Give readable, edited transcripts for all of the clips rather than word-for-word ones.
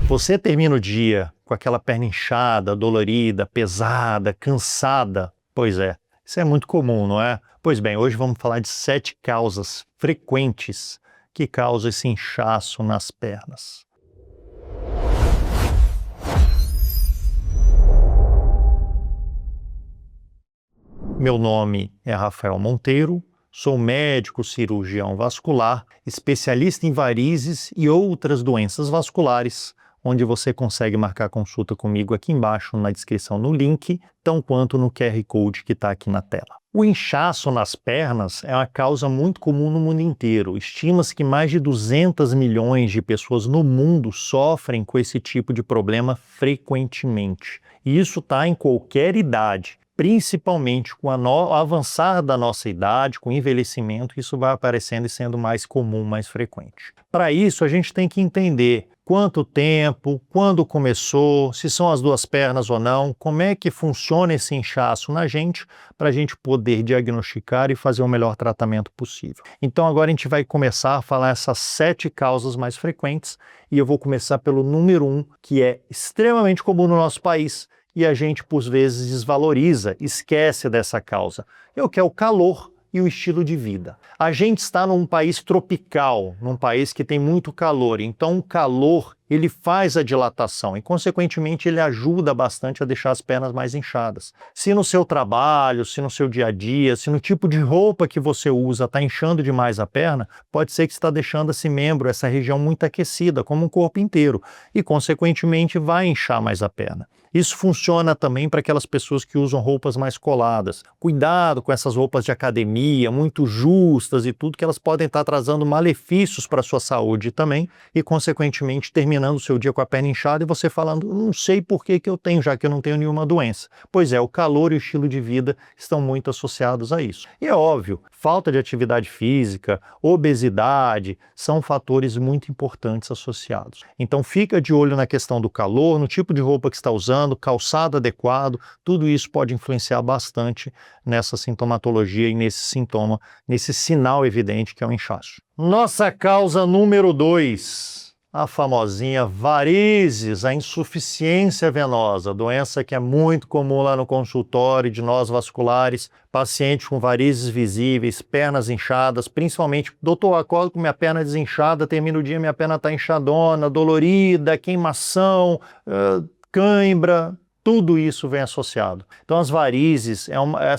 Você termina o dia com aquela perna inchada, dolorida, pesada, cansada? Pois é, isso é muito comum, não é? Pois bem, hoje vamos falar de 7 causas frequentes que causam esse inchaço nas pernas. Meu nome é Rafael Monteiro, sou médico cirurgião vascular, especialista em varizes e outras doenças vasculares, onde você consegue marcar consulta comigo aqui embaixo na descrição no link, tão quanto no QR Code que está aqui na tela. O inchaço nas pernas é uma causa muito comum no mundo inteiro. Estima-se que mais de 200 milhões de pessoas no mundo sofrem com esse tipo de problema frequentemente. E isso está em qualquer idade. Principalmente com o avançar da nossa idade, com o envelhecimento, isso vai aparecendo e sendo mais comum, mais frequente. Para isso, a gente tem que entender quanto tempo, quando começou, se são as duas pernas ou não, como é que funciona esse inchaço na gente, para a gente poder diagnosticar e fazer o melhor tratamento possível. Então agora a gente vai começar a falar essas 7 causas mais frequentes, e eu vou começar pelo número 1, que é extremamente comum no nosso país, e a gente, por vezes, desvaloriza, esquece dessa causa, que é o calor e o estilo de vida. A gente está num país tropical, num país que tem muito calor, então o calor ele faz a dilatação e, consequentemente, ele ajuda bastante a deixar as pernas mais inchadas. Se no seu trabalho, se no seu dia a dia, se no tipo de roupa que você usa está inchando demais a perna, pode ser que você está deixando esse membro, essa região muito aquecida, como o corpo inteiro, e, consequentemente, vai inchar mais a perna. Isso funciona também para aquelas pessoas que usam roupas mais coladas. Cuidado com essas roupas de academia, muito justas e tudo, que elas podem estar trazendo malefícios para a sua saúde também e, consequentemente, terminando o seu dia com a perna inchada e você falando, não sei por que eu tenho, já que eu não tenho nenhuma doença. Pois é, o calor e o estilo de vida estão muito associados a isso. E é óbvio, falta de atividade física, obesidade, são fatores muito importantes associados. Então fica de olho na questão do calor, no tipo de roupa que está usando, calçado adequado, tudo isso pode influenciar bastante nessa sintomatologia e nesse sintoma, nesse sinal evidente que é o inchaço. Nossa causa número 2. A famosinha varizes, a insuficiência venosa, doença que é muito comum lá no consultório de nós vasculares, paciente com varizes visíveis, pernas inchadas, principalmente, doutor, acordo com minha perna desinchada, termino o dia, minha perna está inchadona, dolorida, queimação, cãibra, tudo isso vem associado. Então as varizes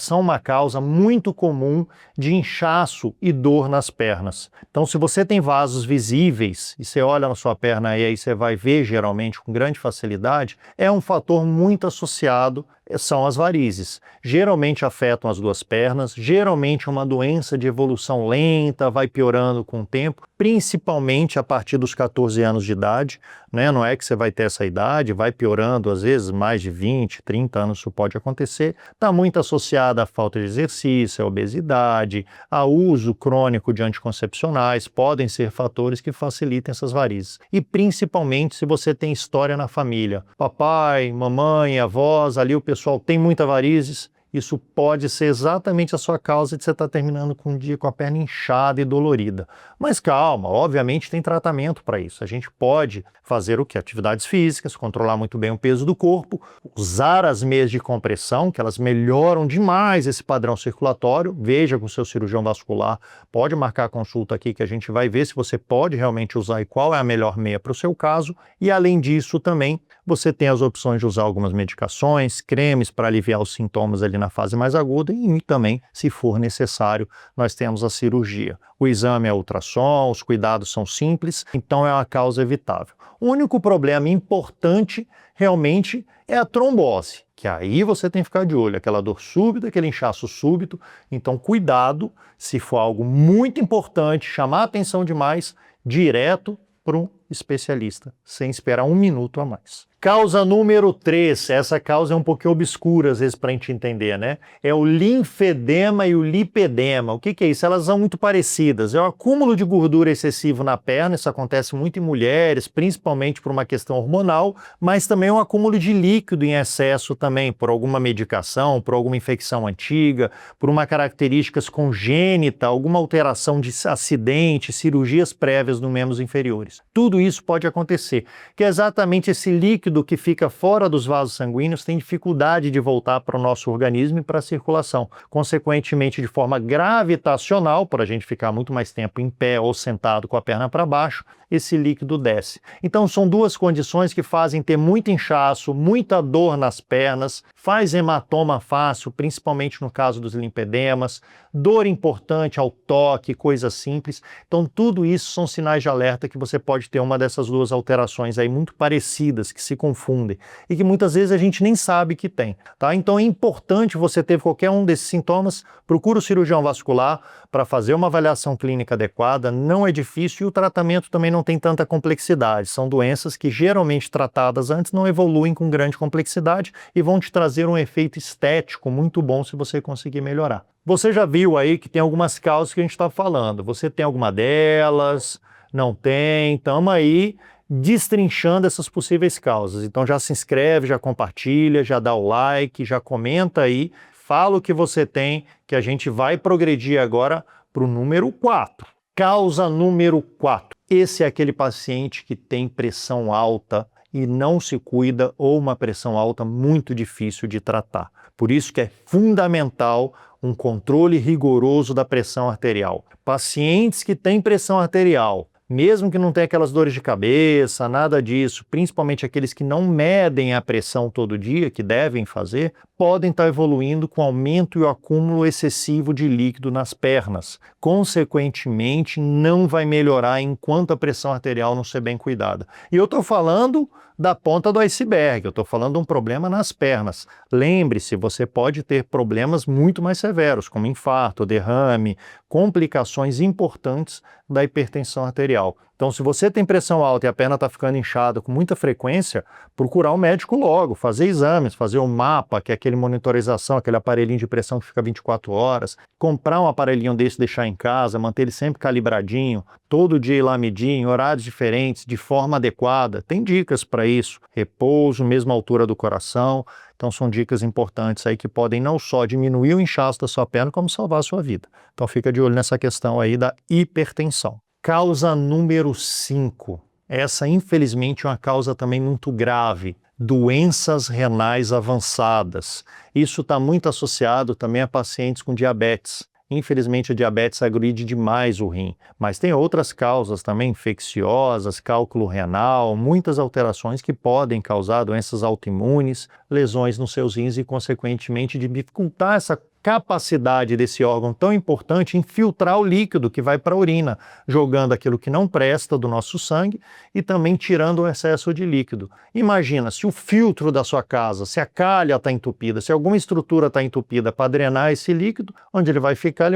são uma causa muito comum de inchaço e dor nas pernas. Então se você tem vasos visíveis e você olha na sua perna e aí você vai ver geralmente com grande facilidade, é um fator muito associado, são as varizes. Geralmente afetam as duas pernas, geralmente é uma doença de evolução lenta, vai piorando com o tempo, principalmente a partir dos 14 anos de idade, né? Não é que você vai ter essa idade, vai piorando, às vezes mais de 20, 30 anos isso pode acontecer. Está muito associada à falta de exercício, à obesidade, ao uso crônico de anticoncepcionais, podem ser fatores que facilitem essas varizes. E principalmente se você tem história na família, papai, mamãe, avós, ali o pessoal tem muita varizes, isso pode ser exatamente a sua causa de você estar terminando com um dia com a perna inchada e dolorida. Mas calma, obviamente tem tratamento para isso. A gente pode fazer o que? Atividades físicas, controlar muito bem o peso do corpo, usar as meias de compressão, que elas melhoram demais esse padrão circulatório. Veja com o seu cirurgião vascular, pode marcar a consulta aqui que a gente vai ver se você pode realmente usar e qual é a melhor meia para o seu caso. E além disso também, você tem as opções de usar algumas medicações, cremes para aliviar os sintomas ali na fase mais aguda e também, se for necessário, nós temos a cirurgia. O exame é ultrassom, os cuidados são simples, então é uma causa evitável. O único problema importante realmente é a trombose, que aí você tem que ficar de olho, aquela dor súbita, aquele inchaço súbito, então cuidado, se for algo muito importante, chamar a atenção demais, direto para um especialista, sem esperar um minuto a mais. Causa número 3, essa causa é um pouquinho obscura às vezes para a gente entender, né? É o linfedema e o lipedema. O que é isso? Elas são muito parecidas. É o acúmulo de gordura excessivo na perna, isso acontece muito em mulheres, principalmente por uma questão hormonal, mas também um acúmulo de líquido em excesso também, por alguma medicação, por alguma infecção antiga, por uma característica congênita, alguma alteração de acidente, cirurgias prévias nos membros inferiores. Tudo isso pode acontecer, que é exatamente esse líquido que fica fora dos vasos sanguíneos tem dificuldade de voltar para o nosso organismo e para a circulação. Consequentemente, de forma gravitacional, por a gente ficar muito mais tempo em pé ou sentado com a perna para baixo, esse líquido desce. Então são duas condições que fazem ter muito inchaço, muita dor nas pernas, faz hematoma fácil, principalmente no caso dos linfedemas, dor importante ao toque, coisas simples. Então tudo isso são sinais de alerta que você pode ter uma dessas duas alterações aí muito parecidas, que se confundem e que muitas vezes a gente nem sabe que tem, tá? Então é importante você ter qualquer um desses sintomas, procura o cirurgião vascular para fazer uma avaliação clínica adequada, não é difícil e o tratamento também não tem tanta complexidade. São doenças que geralmente tratadas antes não evoluem com grande complexidade e vão te trazer um efeito estético muito bom se você conseguir melhorar. Você já viu aí que tem algumas causas que a gente está falando. Você tem alguma delas? Não tem? Estamos aí destrinchando essas possíveis causas. Então já se inscreve, já compartilha, já dá o like, já comenta aí, fala o que você tem, que a gente vai progredir agora para o número 4. Causa número 4. Esse é aquele paciente que tem pressão alta e não se cuida ou uma pressão alta muito difícil de tratar. Por isso que é fundamental um controle rigoroso da pressão arterial. Pacientes que têm pressão arterial, mesmo que não tenha aquelas dores de cabeça, nada disso, principalmente aqueles que não medem a pressão todo dia, que devem fazer, podem estar evoluindo com aumento e o acúmulo excessivo de líquido nas pernas. Consequentemente, não vai melhorar enquanto a pressão arterial não ser bem cuidada. E eu estou falando da ponta do iceberg, eu estou falando de um problema nas pernas. Lembre-se, você pode ter problemas muito mais severos, como infarto, derrame, complicações importantes da hipertensão arterial. Então, se você tem pressão alta e a perna está ficando inchada com muita frequência, procurar um médico logo, fazer exames, fazer um mapa, que é aquele monitorização, aquele aparelhinho de pressão que fica 24 horas, comprar um aparelhinho desse, deixar em casa, manter ele sempre calibradinho, todo dia ir lá medir, em horários diferentes, de forma adequada. Tem dicas para isso, repouso, mesma altura do coração. Então são dicas importantes aí que podem não só diminuir o inchaço da sua perna, como salvar a sua vida. Então fica de olho nessa questão aí da hipertensão. Causa número 5. Essa, infelizmente, é uma causa também muito grave. Doenças renais avançadas. Isso está muito associado também a pacientes com diabetes. Infelizmente, a diabetes agride demais o rim, mas tem outras causas também infecciosas, cálculo renal, muitas alterações que podem causar doenças autoimunes, lesões nos seus rins e, consequentemente, dificultar essa capacidade desse órgão tão importante em filtrar o líquido que vai para a urina, jogando aquilo que não presta do nosso sangue e também tirando o excesso de líquido. Imagina, se o filtro da sua casa, se a calha está entupida, se alguma estrutura está entupida para drenar esse líquido, onde ele vai ficar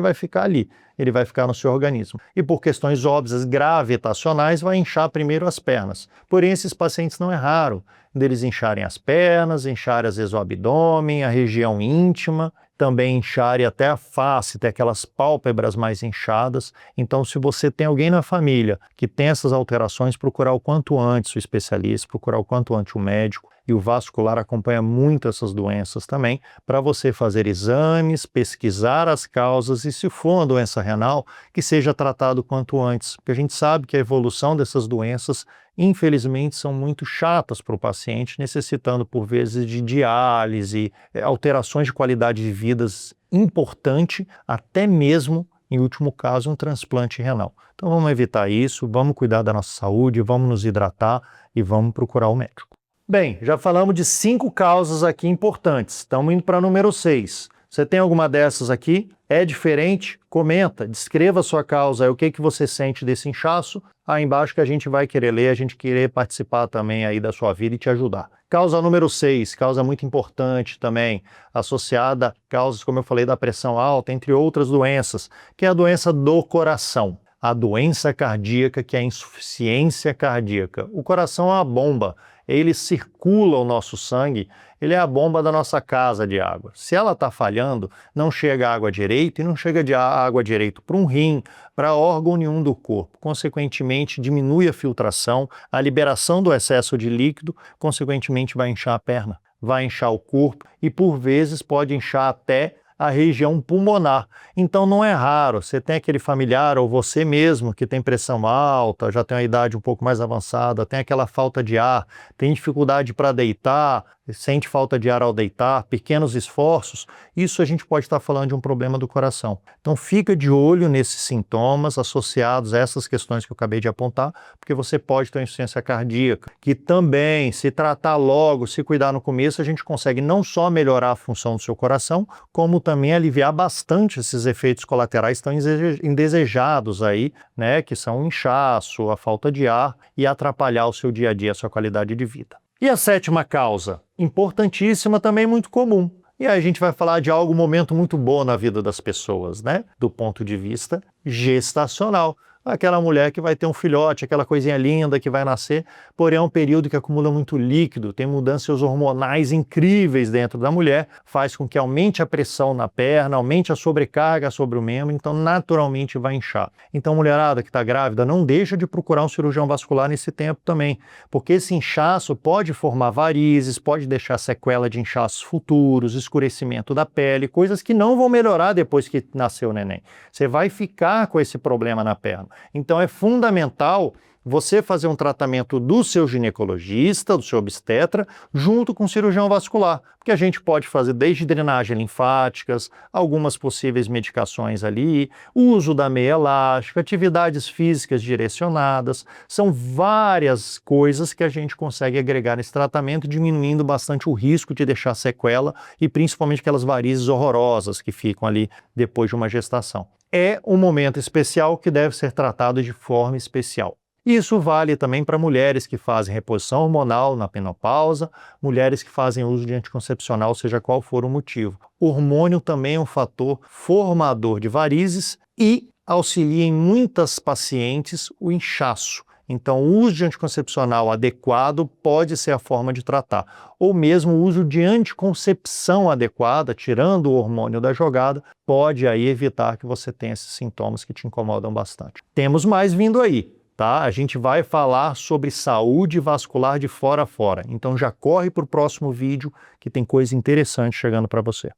ali. Ele vai ficar no seu organismo. E por questões óbvias gravitacionais, vai inchar primeiro as pernas. Porém, esses pacientes não é raro deles incharem as pernas, incharem às vezes o abdômen, a região íntima, também incharem até a face, ter aquelas pálpebras mais inchadas. Então, se você tem alguém na família que tem essas alterações, procurar o quanto antes o especialista, procurar o quanto antes o médico. E o vascular acompanha muito essas doenças também, para você fazer exames, pesquisar as causas e, se for uma doença renal, que seja tratado quanto antes. Porque a gente sabe que a evolução dessas doenças, infelizmente, são muito chatas para o paciente, necessitando, por vezes, de diálise, alterações de qualidade de vida importante, até mesmo, em último caso, um transplante renal. Então vamos evitar isso, vamos cuidar da nossa saúde, vamos nos hidratar e vamos procurar o médico. Bem, já falamos de 5 causas aqui importantes. Estamos indo para número 6. Você tem alguma dessas aqui? É diferente? Comenta, descreva a sua causa, o que você sente desse inchaço. Aí embaixo que a gente vai querer ler, a gente querer participar também aí da sua vida e te ajudar. Causa número 6, causa muito importante também, associada a causas, como eu falei, da pressão alta, entre outras doenças, que é a doença do coração. a doença cardíaca, que é a insuficiência cardíaca. O coração é uma bomba, ele circula o nosso sangue, ele é a bomba da nossa casa de água. Se ela está falhando, não chega água direito e não chega água direito para um rim, para órgão nenhum do corpo. Consequentemente, diminui a filtração, a liberação do excesso de líquido, consequentemente vai inchar a perna, vai inchar o corpo e por vezes pode inchar até a região pulmonar. Então não é raro, você tem aquele familiar ou você mesmo que tem pressão alta, já tem uma idade um pouco mais avançada, tem aquela falta de ar, tem dificuldade para deitar, sente falta de ar ao deitar, pequenos esforços, isso a gente pode estar falando de um problema do coração. Então fica de olho nesses sintomas associados a essas questões que eu acabei de apontar, porque você pode ter uma insuficiência cardíaca, que também, se tratar logo, se cuidar no começo, a gente consegue não só melhorar a função do seu coração, como também aliviar bastante esses efeitos colaterais tão indesejados aí, né, que são o inchaço, a falta de ar e atrapalhar o seu dia a dia, a sua qualidade de vida. E a sétima causa, importantíssima, também muito comum. E aí a gente vai falar de algo, um momento muito bom na vida das pessoas, né? Do ponto de vista gestacional. Aquela mulher que vai ter um filhote, aquela coisinha linda que vai nascer, porém é um período que acumula muito líquido, tem mudanças hormonais incríveis dentro da mulher, faz com que aumente a pressão na perna, aumente a sobrecarga sobre o membro, então naturalmente vai inchar. Então, mulherada que está grávida, não deixa de procurar um cirurgião vascular nesse tempo também, porque esse inchaço pode formar varizes, pode deixar sequela de inchaços futuros, escurecimento da pele, coisas que não vão melhorar depois que nasceu o neném. Você vai ficar com esse problema na perna. Então é fundamental você fazer um tratamento do seu ginecologista, do seu obstetra, junto com o cirurgião vascular, porque a gente pode fazer desde drenagem linfáticas, algumas possíveis medicações ali, uso da meia elástica, atividades físicas direcionadas, são várias coisas que a gente consegue agregar nesse tratamento, diminuindo bastante o risco de deixar sequela e principalmente aquelas varizes horrorosas que ficam ali depois de uma gestação. É um momento especial que deve ser tratado de forma especial. Isso vale também para mulheres que fazem reposição hormonal na menopausa, mulheres que fazem uso de anticoncepcional, seja qual for o motivo. O hormônio também é um fator formador de varizes e auxilia em muitas pacientes o inchaço. Então, o uso de anticoncepcional adequado pode ser a forma de tratar. Ou mesmo o uso de anticoncepção adequada, tirando o hormônio da jogada, pode aí evitar que você tenha esses sintomas que te incomodam bastante. Temos mais vindo aí, tá? A gente vai falar sobre saúde vascular de fora a fora. Então já corre para o próximo vídeo que tem coisa interessante chegando para você.